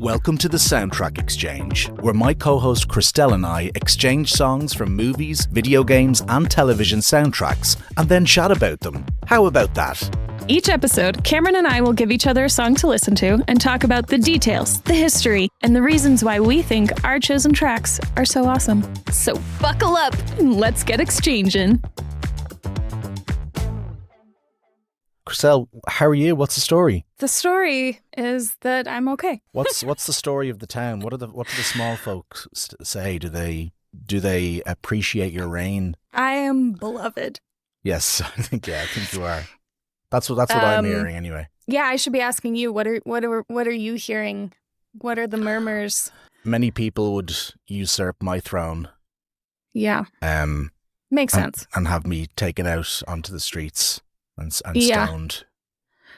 Welcome to the Soundtrack Exchange, where my co-host Christelle and I exchange songs from movies, video games and television soundtracks, and then chat about them. How about that? Each episode, Cameron and I will give each other a song to listen to and talk about the details, the history, and the reasons why we think our chosen tracks are so awesome. So buckle up and let's get exchanging. Christelle, how are you? What's the story? The story is that I'm okay. What's the story of the town? What do the small folks say? Do they appreciate your reign? I am beloved. Yes, I think you are. That's what I'm hearing anyway. Yeah, I should be asking you. What are you hearing? What are the murmurs? Many people would usurp my throne. Yeah. Makes sense. And have me taken out onto the streets and stoned.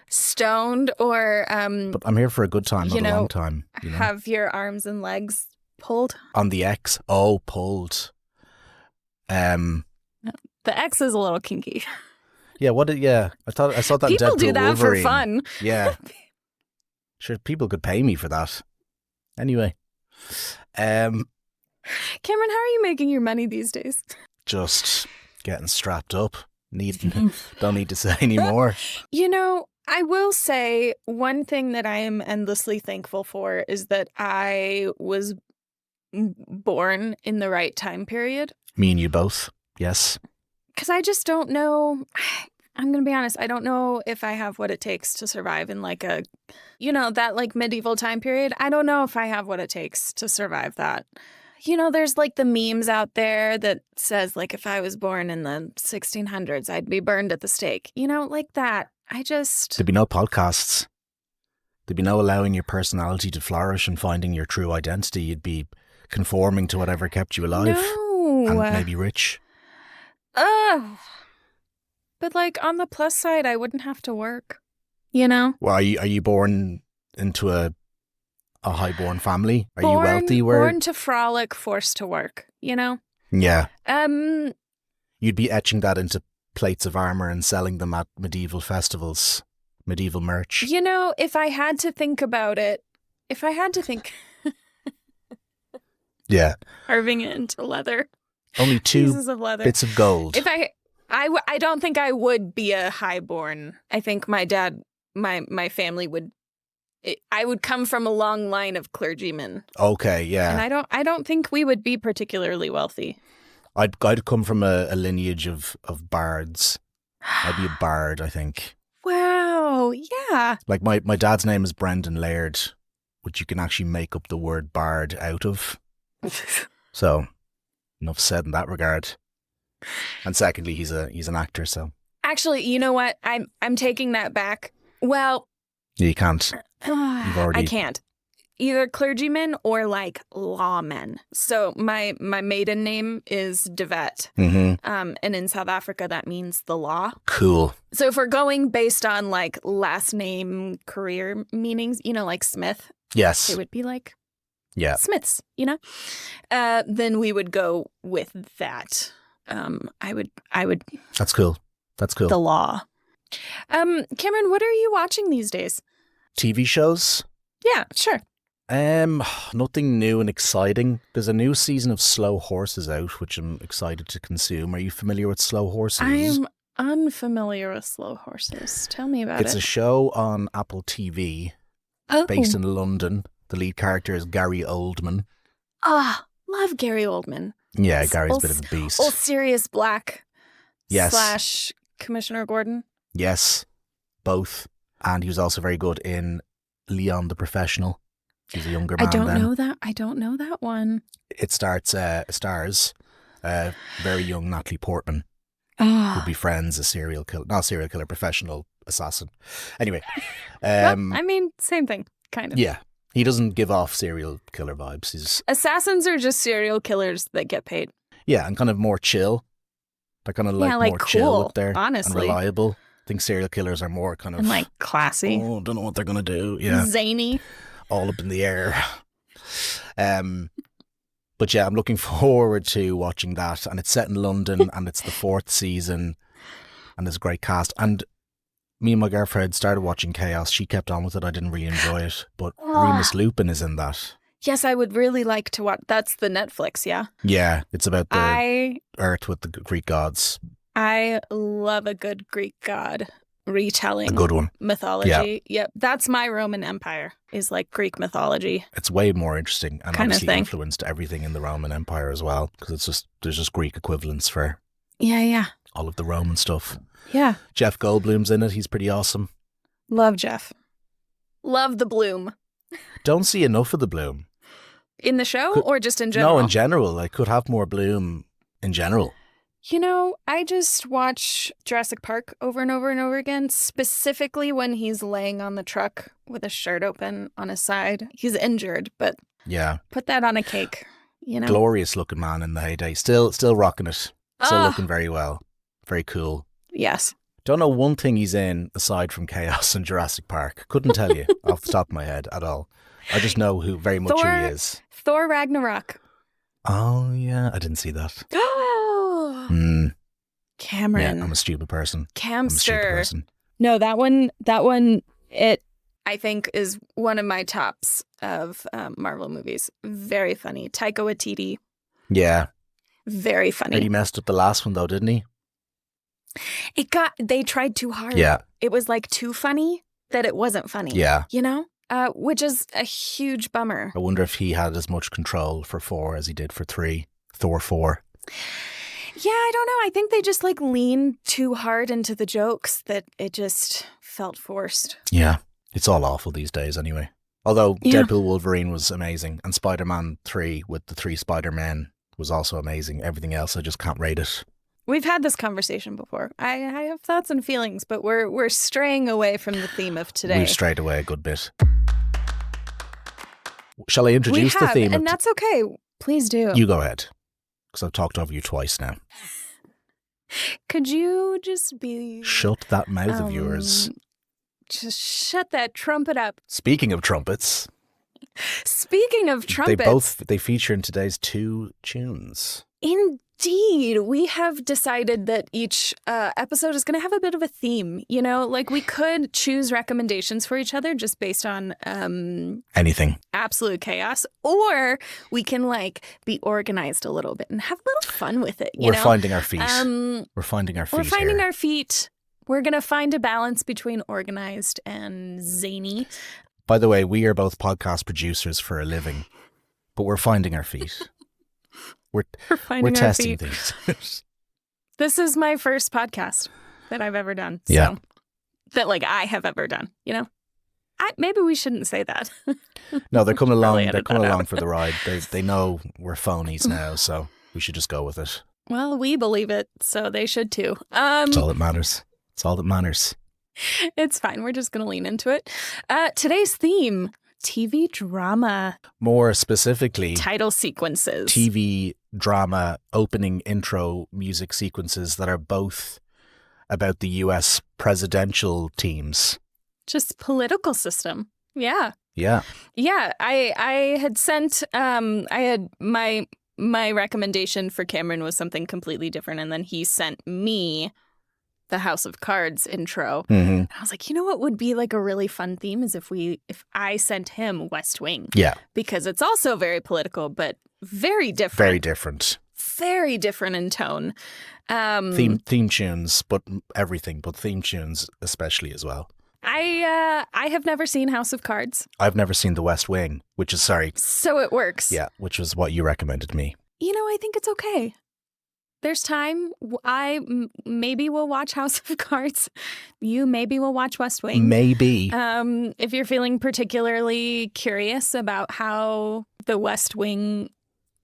Stoned or But I'm here for a good time, not a long time. Have your arms and legs pulled? On the X? Oh, pulled. The X is a little kinky. Yeah, I saw that in people Deadpool do that Wolverine. for fun. Yeah. Sure, people could pay me for that. Anyway. Cameron, how are you making your money these days? Just getting strapped up. Don't need to say any more. I will say one thing that I am endlessly thankful for is that I was born in the right time period. Me and you both, yes. Because I just don't know. I'm going to be honest. I don't know if I have what it takes to survive in that medieval time period. I don't know if I have what it takes to survive that. There's the memes out there that says if I was born in the 1600s, I'd be burned at the stake. Like that. There'd be no podcasts. There'd be no allowing your personality to flourish and finding your true identity. You'd be conforming to whatever kept you alive. No. And maybe rich. But on the plus side, I wouldn't have to work. Well, are you born into a high-born family? Are you wealthy? Born to frolic, forced to work, Yeah. You'd be etching that into plates of armor and selling them at medieval festivals, medieval merch. If I had to think about it, Yeah. Carving it into leather. Only two pieces of leather. Bits of gold. If I don't think I would be a highborn. I think my dad, my family I would come from a long line of clergymen. Okay, yeah. And I don't think we would be particularly wealthy. I'd come from a lineage of bards. I'd be a bard, I think. Wow, yeah. My dad's name is Brendan Laird, which you can actually make up the word bard out of. So, enough said in that regard. And secondly, he's an actor, so. Actually, you know what? I'm taking that back. Well, you can't. I can't. Either clergymen or lawmen. So my maiden name is De Vet. Mm-hmm. And in South Africa, that means the law. Cool. So if we're going based on last name career meanings, Smith. Yes. It would be yeah. Smiths, then we would go with that. I would. That's cool. The law. Cameron, what are you watching these days? TV shows? Yeah, sure. Nothing new and exciting. There's a new season of Slow Horses out, which I'm excited to consume. Are you familiar with Slow Horses? I'm unfamiliar with Slow Horses. Tell me about it. It's a show on Apple TV, based in London. The lead character is Gary Oldman. Love Gary Oldman. Yeah, Gary's a bit of a beast. Old Sirius Black. Yes. / Commissioner Gordon. Yes, both. And he was also very good in Leon the Professional. He's a younger man. I don't know that one. It stars very young Natalie Portman, who befriends a professional assassin. Anyway. Same thing, kind of. Yeah. He doesn't give off serial killer vibes. Assassins are just serial killers that get paid. Yeah, and kind of more chill. They're kind of more cool, chill up there. Honestly. And reliable. I think serial killers are more kind of... And classy. Oh, don't know what they're going to do. Yeah. Zany. All up in the air. But yeah, I'm looking forward to watching that. And it's set in London and it's the 4th season. And there's a great cast. And Me and my girlfriend started watching Chaos. She kept on with it. I didn't really enjoy it. But Remus Lupin is in that. Yes, I would really like to watch. That's the Netflix, yeah? Yeah, it's about the Earth with the Greek gods. I love a good Greek god retelling. A good one. Mythology. Yep. That's my Roman Empire, is like Greek mythology. It's way more interesting and kind obviously influenced everything in the Roman Empire as well, because there's just Greek equivalents for all of the Roman stuff. Yeah. Jeff Goldblum's in it. He's pretty awesome. Love Jeff. Love the bloom. Don't see enough of the bloom. In the show or just in general? No, in general. I could have more bloom in general. You know, I just watch Jurassic Park over and over and over again, specifically when he's laying on the truck with his shirt open on his side. He's injured, but put that on a cake, you know? Glorious looking man in the heyday. Still rocking it. Still looking very well. Very cool. Yes. Don't know one thing he's in aside from Chaos and Jurassic Park. Couldn't tell you off the top of my head at all. I just know who he is. Thor Ragnarok. Oh, yeah. I didn't see that. Cameron. Yeah, I'm a stupid person. Camster. No, that one, I think, is one of my tops of Marvel movies. Very funny. Taika Waititi. Yeah. Very funny. He messed up the last one, though, didn't he? They tried too hard. Yeah. It was like too funny that it wasn't funny. Yeah. You know? Which is a huge bummer. I wonder if he had as much control for 4 as he did for 3. Thor 4. Yeah, I don't know. I think they just like leaned too hard into the jokes that it just felt forced. Yeah. It's all awful these days anyway. Although Deadpool Wolverine was amazing and Spider-Man 3 with the 3 Spider-Men was also amazing. Everything else, I just can't rate it. We've had this conversation before. I have thoughts and feelings, but we're straying away from the theme of today. We've strayed away a good bit. Shall I introduce the theme? And that's okay. Please do. You go ahead, because I've talked over you twice now. Could you just be... Shut that mouth of yours. Just shut that trumpet up. Speaking of trumpets. They feature in today's 2 tunes. Indeed. We have decided that each episode is going to have a bit of a theme. You know, like we could choose recommendations for each other just based on anything. Absolute chaos. Or we can like be organized a little bit and have a little fun with it. We're finding our feet. We're finding our feet. We're going to find a balance between organized and zany. By the way, we are both podcast producers for a living, but we're finding our feet. We're testing things. This is my first podcast that I've ever done. So, yeah. That like I have ever done, you know? Maybe we shouldn't say that. No, they're coming along. They're coming along for the ride. They know we're phonies now, so we should just go with it. Well, we believe it, so they should too. It's all that matters. It's all that matters. It's fine. We're just going to lean into it. Today's theme, TV drama. More specifically, title sequences. TV drama opening intro music sequences that are both about the US presidential teams. Just political system. Yeah. Yeah. Yeah. I had sent, I had my recommendation for Cameron was something completely different. And then he sent me the House of Cards intro. Mm-hmm. And I was like, you know what would be like a really fun theme is if I sent him West Wing. Yeah. Because it's also very political, but very different. Very different. Very different in tone. Theme tunes, but everything, but theme tunes especially as well. I have never seen House of Cards. I've never seen The West Wing, So it works. Yeah, which was what you recommended me. You know, I think it's okay. There's time. I maybe will watch House of Cards. You maybe will watch West Wing. Maybe. If you're feeling particularly curious about how the West Wing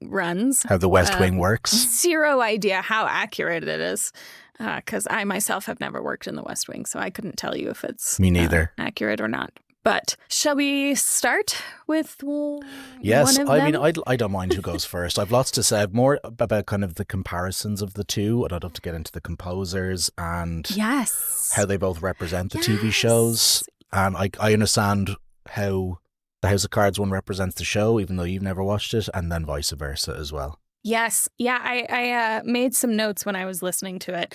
runs. How the West Wing works. Zero idea how accurate it is. Because I myself have never worked in the West Wing, so I couldn't tell you if it's me neither. Accurate or not. But shall we start with yes, one of I them? mean, I don't mind who goes first. I've lots to say. More about kind of the comparisons of the two. I'd love to get into the composers and how they both represent the TV shows. And I understand how the House of Cards one represents the show, even though you've never watched it, and then vice versa as well. Yes. Yeah, I made some notes when I was listening to it.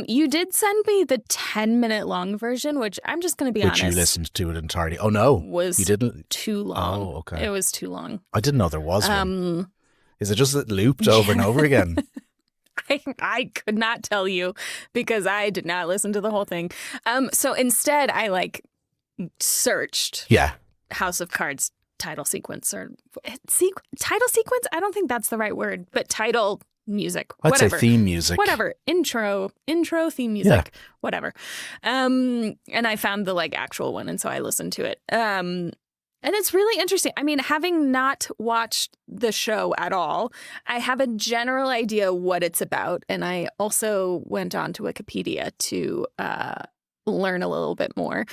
You did send me the 10-minute long version, which I'm just going to be Which honest. you listened to it entirely. Oh, no. Was You didn't? too long. Oh, okay. It was too long. I didn't know there was one. Is it just that looped over and over again? I could not tell you because I did not listen to the whole thing. So instead, I searched House of Cards title sequence or title sequence. I don't think that's the right word, but title music. I'd say theme music. Whatever. Intro theme music. Whatever. And I found the actual one, and so I listened to it. And it's really interesting. I mean, having not watched the show at all, I have a general idea what it's about. And I also went on to Wikipedia to learn a little bit more.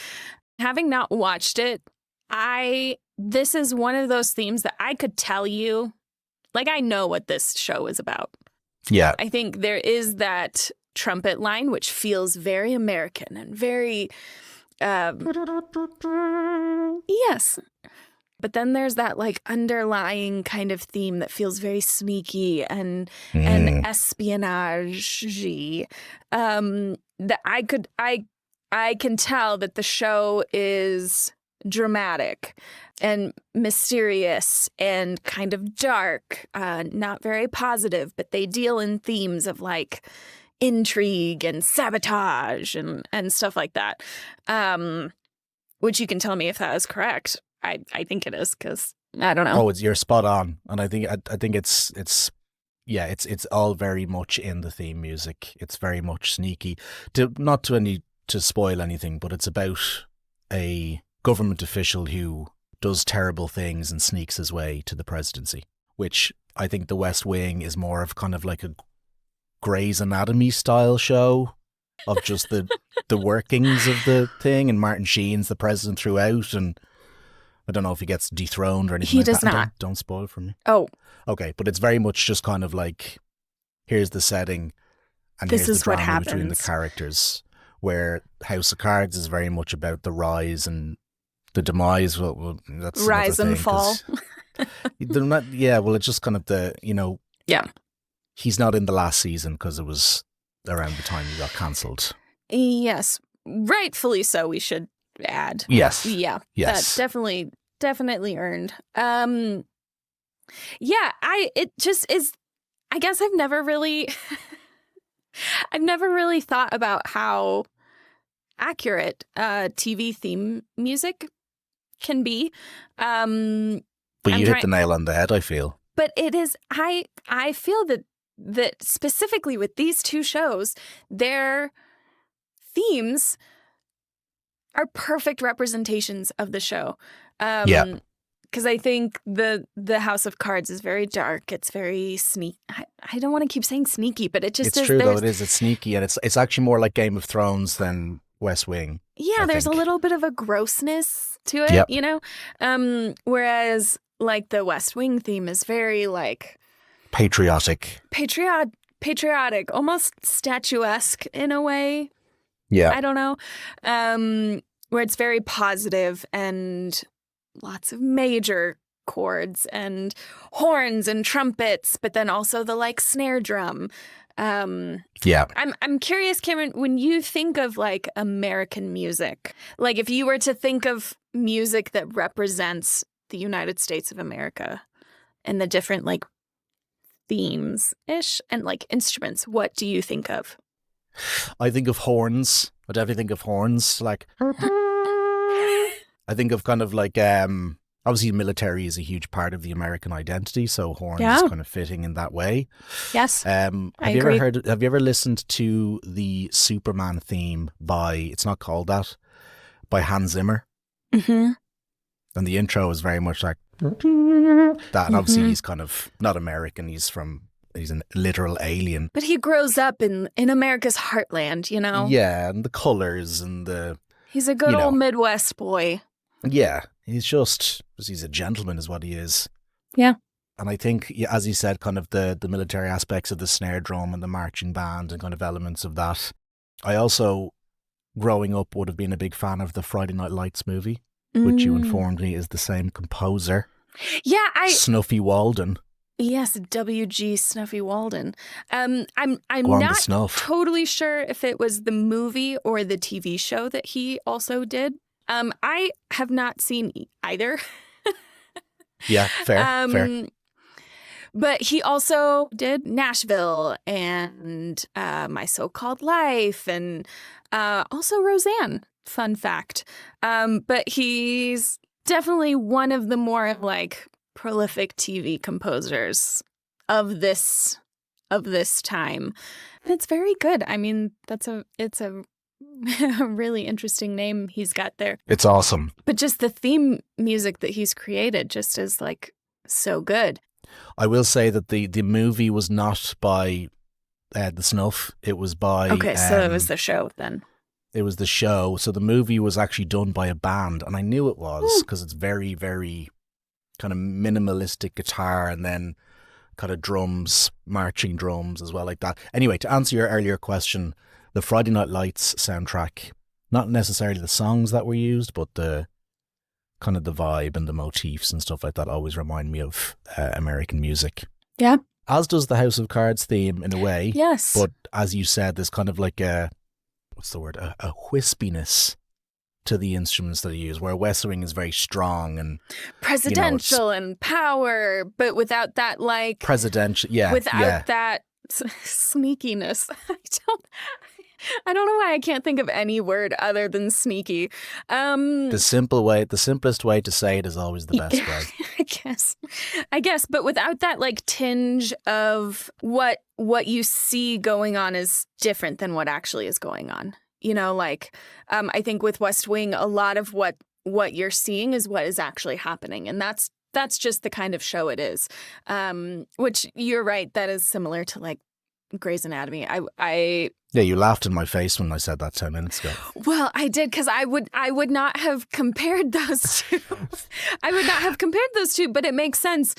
Having not watched it, this is one of those themes that I could tell you, I know what this show is about. Yeah. I think there is that trumpet line, which feels very American and very, yes. But then there's that underlying kind of theme that feels very sneaky and espionage-y. That I can tell that the show is dramatic and mysterious and kind of dark, not very positive, but they deal in themes of intrigue and sabotage and stuff like that. Which you can tell me if that is correct. I think it is because I don't know. Oh, you're spot on, and I think it's all very much in the theme music. It's very much sneaky. Not to spoil anything, but it's about a government official who does terrible things and sneaks his way to the presidency, which I think The West Wing is more of kind of like a Grey's Anatomy style show of just the workings of the thing, and Martin Sheen's the president throughout, and I don't know if he gets dethroned or anything. He does not. Don't spoil it for me. Oh. Okay, but it's very much just kind of here's the setting and this here's is the drama what happens between the characters, where House of Cards is very much about the rise and the demise. Well that's rise and fall. They're not, it's just kind of yeah. He's not in the last season because it was around the time he got cancelled. Yes, rightfully so, we should add. Yes. Yeah. Yes. That definitely earned. It just is, I guess I've never really thought about how accurate TV theme music can be. But you hit the nail on the head, I feel. But it is, I feel that specifically with these two shows, their themes are perfect representations of the show. Because I think the House of Cards is very dark. It's very sneaky. I don't want to keep saying sneaky, but it just it's is. True, though. It is. It's sneaky, and it's actually more like Game of Thrones than West Wing. Yeah, there's a little bit of a grossness to it, whereas the West Wing theme is very patriotic, almost statuesque in a way. Yeah, I don't know, where it's very positive and lots of major chords and horns and trumpets, but then also the snare drum. I'm curious, Cameron, when you think of American music, if you were to think of music that represents the United States of America and the different themes ish and instruments, what do you think of? I think of horns. I definitely think of horns. I think of kind of obviously military is a huge part of the American identity, so horns is kind of fitting in that way. Yes. Have you ever listened to the Superman theme it's not called that, by Hans Zimmer? Mm-hmm. And the intro is very much like that, and obviously he's kind of not American, he's a literal alien. But he grows up in America's heartland, Yeah, and the colours and he's a good old Midwest boy. Yeah, he's a gentleman is what he is. Yeah. And I think, as you said, kind of the military aspects of the snare drum and the marching band and kind of elements of that. I also, growing up, would have been a big fan of the Friday Night Lights movie, which you informed me is the same composer. Yeah, Snuffy Walden. Yes, W.G. Snuffy Walden. I'm Go on, the not snuff. totally sure if it was the movie or the TV show that he also did. I have not seen either. Yeah, fair. But he also did Nashville and My So-Called Life and also Roseanne, fun fact. But he's definitely one of the more like prolific TV composers of this time. And it's very good. I mean, it's a really interesting name he's got there. It's awesome. But just the theme music that he's created just is like so good. I will say that the movie was not by the Snuff. It was by... Okay, so it was the show then. It was the show. So the movie was actually done by a band, and I knew it was because it's very, very kind of minimalistic guitar and then kind of drums, marching drums as well like that. Anyway, to answer your earlier question, the Friday Night Lights soundtrack, not necessarily the songs that were used, but the kind of the vibe and the motifs and stuff like that always remind me of American music. Yeah. As does the House of Cards theme in a way. Yes. But as you said, there's kind of like a wispiness to the instruments that he used, where West Wing is very strong and presidential and power, but without that like presidential, without that sneakiness. I don't know why I can't think of any word other than sneaky. The simplest way to say it is always the best way. I guess, but without that like tinge of what you see going on is different than what actually is going on. You know, like I think with West Wing, a lot of what you're seeing is what is actually happening, and that's just the kind of show it is. Which you're right, that is similar to like Grey's Anatomy. Yeah, you laughed in my face when I said that 10 minutes ago. Well, I did, because I would not have compared those two. I would not have compared those two, but it makes sense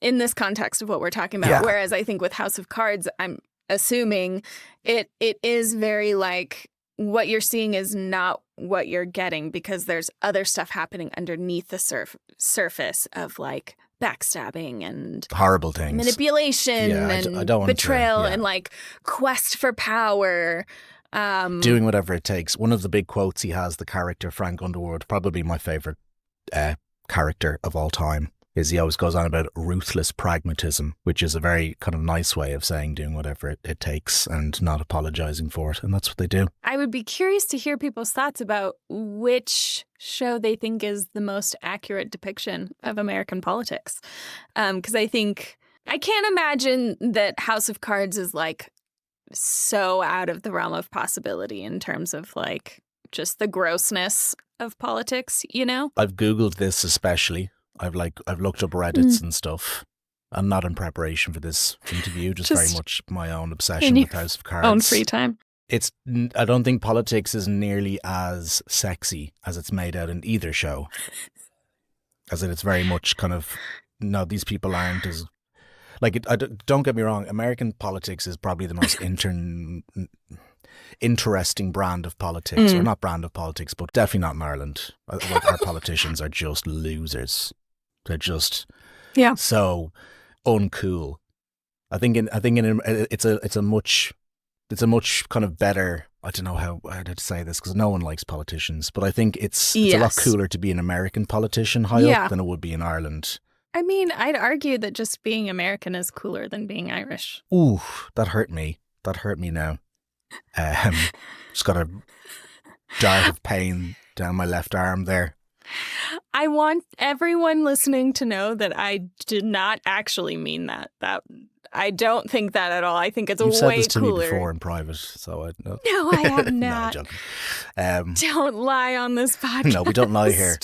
in this context of what we're talking about. Yeah. Whereas I think with House of Cards, I'm assuming it is very like what you're seeing is not what you're getting, because there's other stuff happening underneath the surface of like backstabbing and horrible things, manipulation and I don't betrayal and like quest for power, doing whatever it takes. One of the big quotes he has, the character Frank Underwood, probably my favorite character of all time, is he always goes on about ruthless pragmatism, which is a very kind of nice way of saying doing whatever it takes and not apologizing for it. And that's what they do. I would be curious to hear people's thoughts about which show they think is the most accurate depiction of American politics. Because I think I can't imagine that House of Cards is like so out of the realm of possibility in terms of like just the grossness of politics, you know? I've Googled this especially. I've looked up Reddits and stuff, and not in preparation for this interview, just very much my own obsession with House of Cards. Own free time. I don't think politics is nearly as sexy as it's made out in either show. As in, it's very much kind of, no, these people aren't as, like, don't get me wrong, American politics is probably the most interesting brand of politics, or not brand of politics, but definitely not in Ireland. Our politicians are just losers. They're just so uncool. I think it's a much kind of better. I don't know how to say this, because no one likes politicians, but I think it's a lot cooler to be an American politician high up than it would be in Ireland. I mean, I'd argue that just being American is cooler than being Irish. Ooh, that hurt me. That hurt me now. Just got a dart of pain down my left arm there. I want everyone listening to know that I did not actually mean that. I don't think that at all. I think it's You've way said this to cooler. me before in private, so I know. No, I have not. No, I'm joking. Don't lie on this podcast. No, we don't lie here.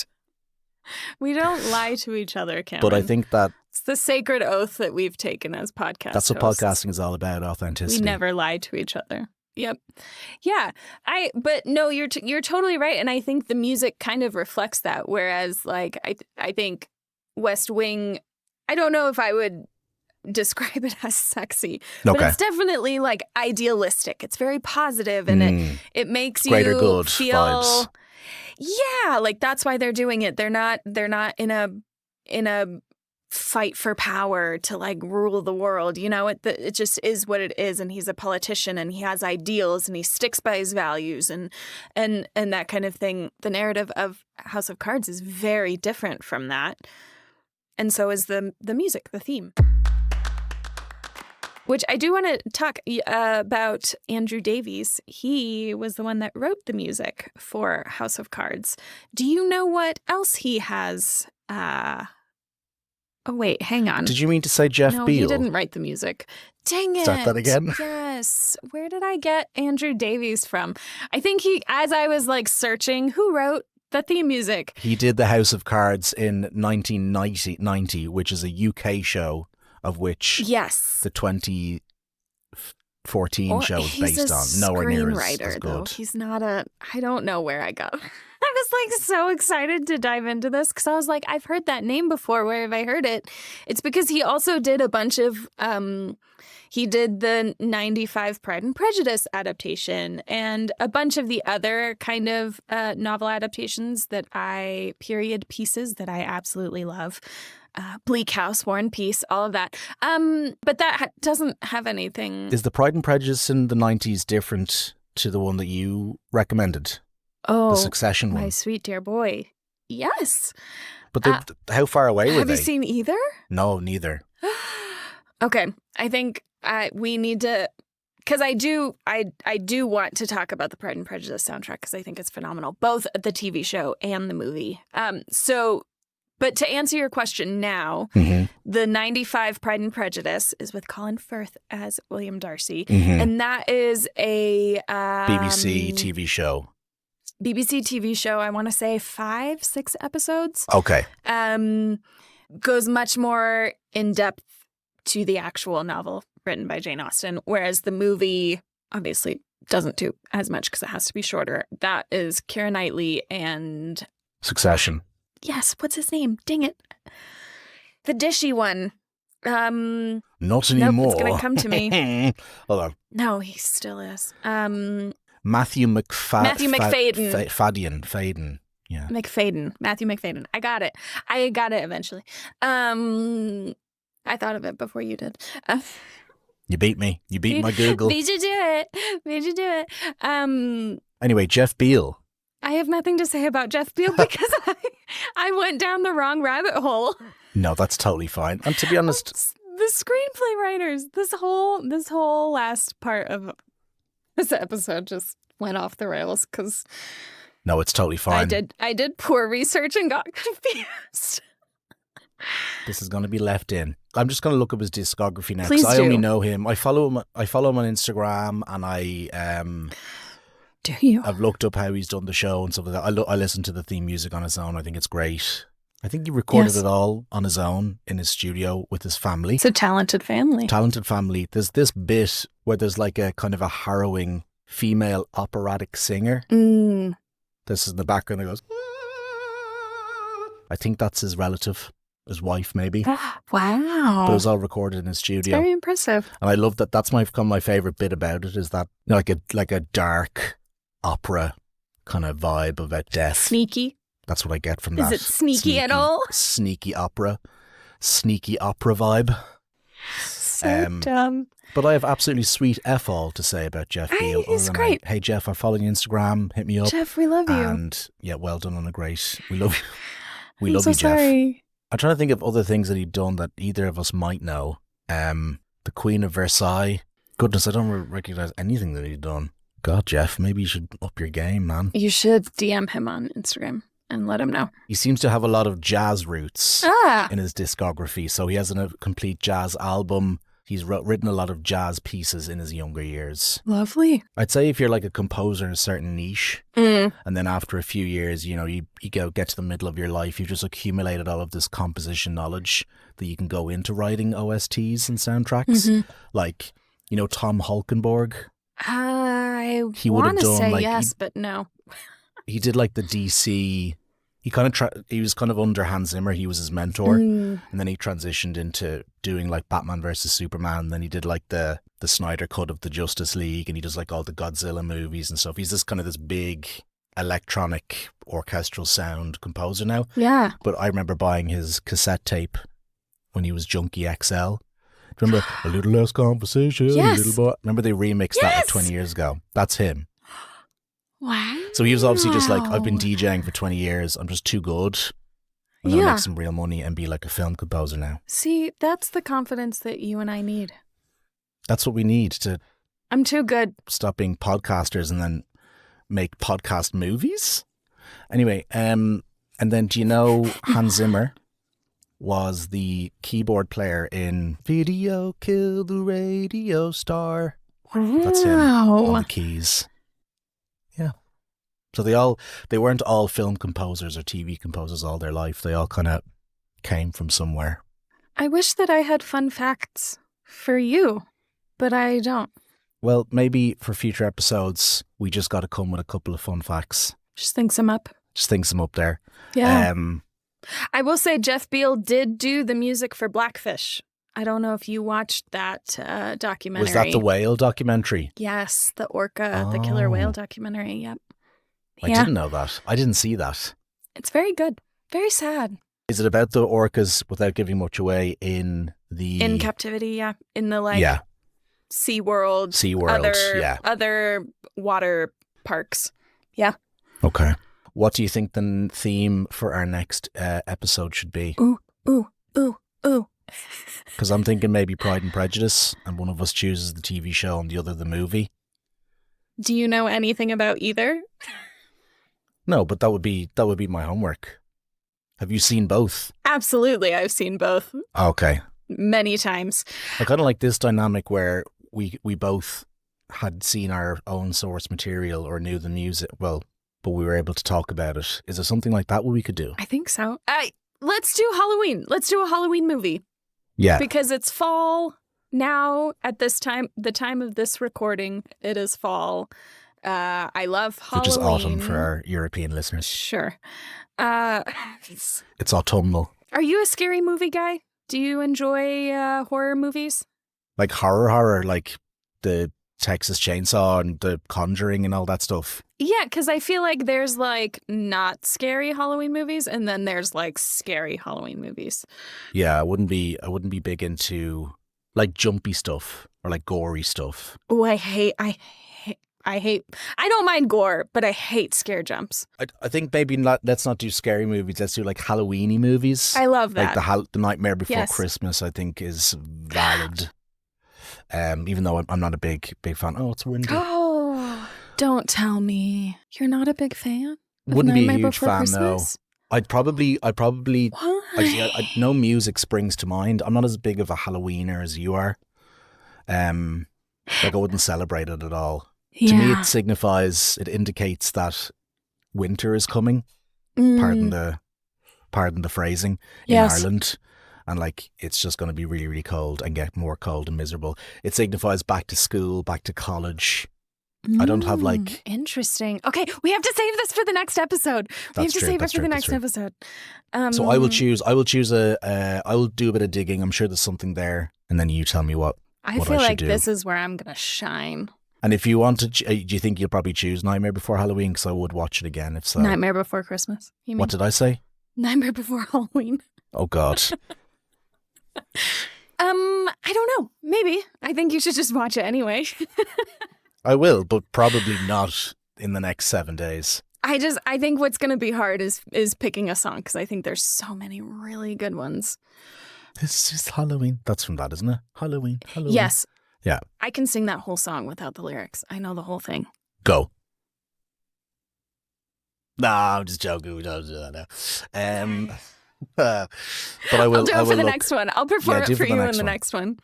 We don't lie to each other, Cameron. But I think that it's the sacred oath that we've taken as podcast That's what hosts. Podcasting is all about, authenticity. We never lie to each other. Yep. Yeah. But no, you're totally right. And I think the music kind of reflects that. Whereas like, I think West Wing, I don't know if I would describe it as sexy, but it's definitely like idealistic. It's very positive, and it makes Greater you good feel vibes. Yeah, like that's why they're doing it. They're not in a fight for power to like rule the world. You know, it just is what it is. And he's a politician and he has ideals and he sticks by his values and that kind of thing. The narrative of House of Cards is very different from that. And so is the music, the theme. Which I do want to talk about Andrew Davies. He was the one that wrote the music for House of Cards. Do you know what else he has? Oh, wait, hang on. Did you mean to say Jeff Beal? No, he didn't write the music. Dang it. Start that again? Yes. Where did I get Andrew Davies from? I think as I was like searching, who wrote the theme music? He did the House of Cards in 1990, which is a UK show. Of which the 2014 show is based on. Nowhere near as good. Though. He's not I don't know where I got. I was like so excited to dive into this because I was like, I've heard that name before. Where have I heard it? It's because he also did a bunch of, he did the 95 Pride and Prejudice adaptation and a bunch of the other kind of novel adaptations period pieces that I absolutely love. Bleak House, War and Peace, all of that. But that doesn't have anything. Is the Pride and Prejudice in the 90s different to the one that you recommended? Oh, the Succession one. My sweet dear boy. Yes. But how far away were they? Have you seen either? No, neither. Okay. I think we need to, because I do want to talk about the Pride and Prejudice soundtrack because I think it's phenomenal, both the TV show and the movie. But to answer your question now, the 95 Pride and Prejudice is with Colin Firth as William Darcy. And that is a BBC TV show. BBC TV show, I want to say 5-6 episodes. Okay. Goes much more in depth to the actual novel written by Jane Austen, whereas the movie obviously doesn't do as much because it has to be shorter. That is Keira Knightley and Succession. Yes, what's his name? Dang it. The dishy one. Not anymore. Nope, it's going to come to me. Hold on. No, he still is. Matthew McFadden. Faden. Yeah. Matthew McFadden. I got it eventually. I thought of it before you did. You beat me. You beat my Google. Made you do it. Anyway, Jeff Beal. I have nothing to say about Jeff Beal because I went down the wrong rabbit hole. No, that's totally fine. And to be honest, the screenplay writers, this whole last part of this episode just went off the rails because no, it's totally fine. I did poor research and got confused. This is going to be left in. I'm just going to look up his discography now because I only know him. I follow him on Instagram, and do you? I've looked up how he's done the show and stuff like that. I listen to the theme music on his own. I think it's great. I think he recorded it all on his own in his studio with his family. It's a talented family. There's this bit where there's like a kind of a harrowing female operatic singer. This is in the background. It goes. I think that's his relative, his wife maybe. Wow. But it was all recorded in his studio. It's very impressive. And I love that. That's my favorite bit about it is that like a dark opera kind of vibe about death. Sneaky. That's what I get from that. Is it sneaky at all? Sneaky opera vibe. So dumb. But I have absolutely sweet F all to say about Jeff Beal. He's great. Hey Jeff, I'm following Instagram. Hit me up. Jeff, we love you. And yeah, well done on a great. We love you. We I'm love so you, Jeff. Sorry. I'm trying to think of other things that he'd done that either of us might know. The Queen of Versailles. Goodness, I don't recognize anything that he'd done. God, Jeff, maybe you should up your game, man. You should DM him on Instagram and let him know. He seems to have a lot of jazz roots in his discography. So he has a complete jazz album. He's written a lot of jazz pieces in his younger years. Lovely. I'd say if you're like a composer in a certain niche, and then after a few years, you get to the middle of your life, you've just accumulated all of this composition knowledge that you can go into writing OSTs and soundtracks. Like, Tom Holkenborg. I want to say yes, but no. He did like the DC. He was kind of under Hans Zimmer. He was his mentor, and then he transitioned into doing like Batman versus Superman. And then he did like the Snyder cut of the Justice League, and he does like all the Godzilla movies and stuff. He's this big electronic orchestral sound composer now. Yeah. But I remember buying his cassette tape when he was Junkie XL. Do you remember A Little Less Conversation, Yes. Little Boy? Remember they remixed that like Yes. 20 years ago? That's him. Wow. So he was obviously just like, I've been DJing for 20 years. I'm just too good. I'm going to make some real money and be like a film composer now. See, that's the confidence that you and I need. That's what we need to I'm too good. stop being podcasters and then make podcast movies. Anyway, and then do you know Hans Zimmer was the keyboard player in Video Killed the Radio Star? That's him on the keys. Yeah. So they weren't all film composers or TV composers all their life. They all kind of came from somewhere. I wish that I had fun facts for you, but I don't. Well, maybe for future episodes, we just got to come with a couple of fun facts. Just think some up. Just think some up there. Yeah. I will say Jeff Beal did do the music for Blackfish. I don't know if you watched that documentary. Was that the whale documentary? Yes, the orca, the killer whale documentary. Yep. I didn't know that. I didn't see that. It's very good. Very sad. Is it about the orcas, without giving much away, in captivity? Yeah, in the SeaWorld, other water parks. Yeah. Okay. What do you think the theme for our next episode should be? Ooh, ooh, ooh, ooh. Because I'm thinking maybe Pride and Prejudice, and one of us chooses the TV show and the other the movie. Do you know anything about either? No, but that would be my homework. Have you seen both? Absolutely, I've seen both. Okay. Many times. I kind of like this dynamic where we both had seen our own source material or knew the music, but we were able to talk about it. Is there something like that what we could do? I think so. Let's do Halloween. Let's do a Halloween movie. Yeah. Because it's fall now at this time, the time of this recording, it is fall. I love Halloween. Which is autumn for our European listeners. Sure. It's autumnal. Are you a scary movie guy? Do you enjoy horror movies? Like horror, like the Texas Chainsaw and the Conjuring and all that stuff. Yeah, because I feel like there's like not scary Halloween movies, and then there's like scary Halloween movies. Yeah, I wouldn't be big into like jumpy stuff or like gory stuff. Oh, I don't mind gore, but I hate scare jumps. I think maybe let's not do scary movies. Let's do like Halloween-y movies. I love that. Like the Nightmare Before Christmas, I think is valid. Even though I'm not a big fan. Oh, it's windy. Oh, don't tell me you're not a big fan. Wouldn't be a huge Before fan, Christmas? no. I'd probably. Why? No music springs to mind. I'm not as big of a Halloweener as you are. Like I wouldn't celebrate it at all. Yeah. To me, it indicates that winter is coming. Pardon the phrasing in Ireland. And like, it's just going to be really, really cold and get more cold and miserable. It signifies back to school, back to college. I don't have like... Interesting. Okay, we have to save this for the next episode. We have to save it for the next episode. So I will choose I will do a bit of digging. I'm sure there's something there. And then you tell me what I feel like this is where I'm going to shine. And if you want to, do you think you'll probably choose Nightmare Before Halloween? Because I would watch it again if so. Nightmare Before Christmas. You mean? What did I say? Nightmare Before Halloween. Oh, God. I don't know. Maybe. I think you should just watch it anyway. I will, but probably not in the next 7 days. I think what's going to be hard is picking a song because I think there's so many really good ones. It's just Halloween. That's from that, isn't it? Halloween. Yes. Yeah. I can sing that whole song without the lyrics. I know the whole thing. Go. Nah, I'm just joking. We don't do that now. But I will. I'll do it for the next one. I'll perform it for you in the next one.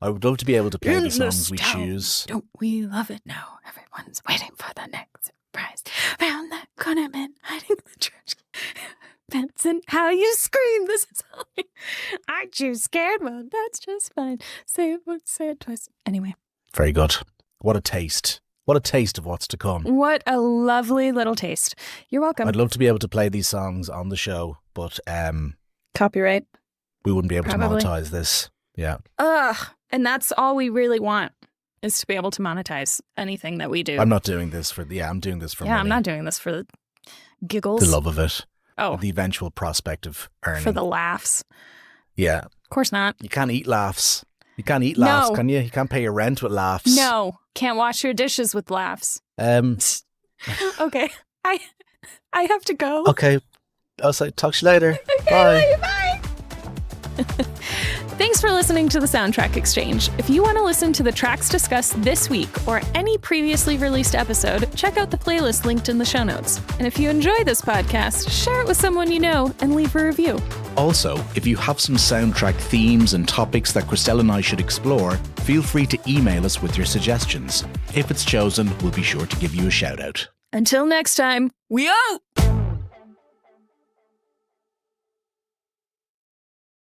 I would love to be able to play the songs we choose. Don't we love it now? Everyone's waiting for the next surprise. Round that corner, man, hiding in the trash. Benson, how you scream. This is how aren't you scared? Well, that's just fine. Say it once, say it twice. Anyway. Very good. What a taste. What a taste of what's to come. What a lovely little taste. You're welcome. I'd love to be able to play these songs on the show, but copyright. We wouldn't be able to monetize this. Yeah. And that's all we really want is to be able to monetize anything that we do. I'm not doing this for I'm doing this for money. I'm not doing this for the giggles. The love of it. Oh. The eventual prospect of earning. For the laughs. Yeah. Of course not. You can't eat laughs. You can't eat laughs, can you? You can't pay your rent with laughs. No. Can't wash your dishes with laughs. Okay. I have to go. Okay. I'll say talk to you later. Okay, bye. Thanks for listening to the Soundtrack Exchange. If you want to listen to the tracks discussed this week or any previously released episode, check out the playlist linked in the show notes. And if you enjoy this podcast, share it with someone you know and leave a review. Also, if you have some soundtrack themes and topics that Christelle and I should explore, feel free to email us with your suggestions. If it's chosen, we'll be sure to give you a shout out. Until next time, we out!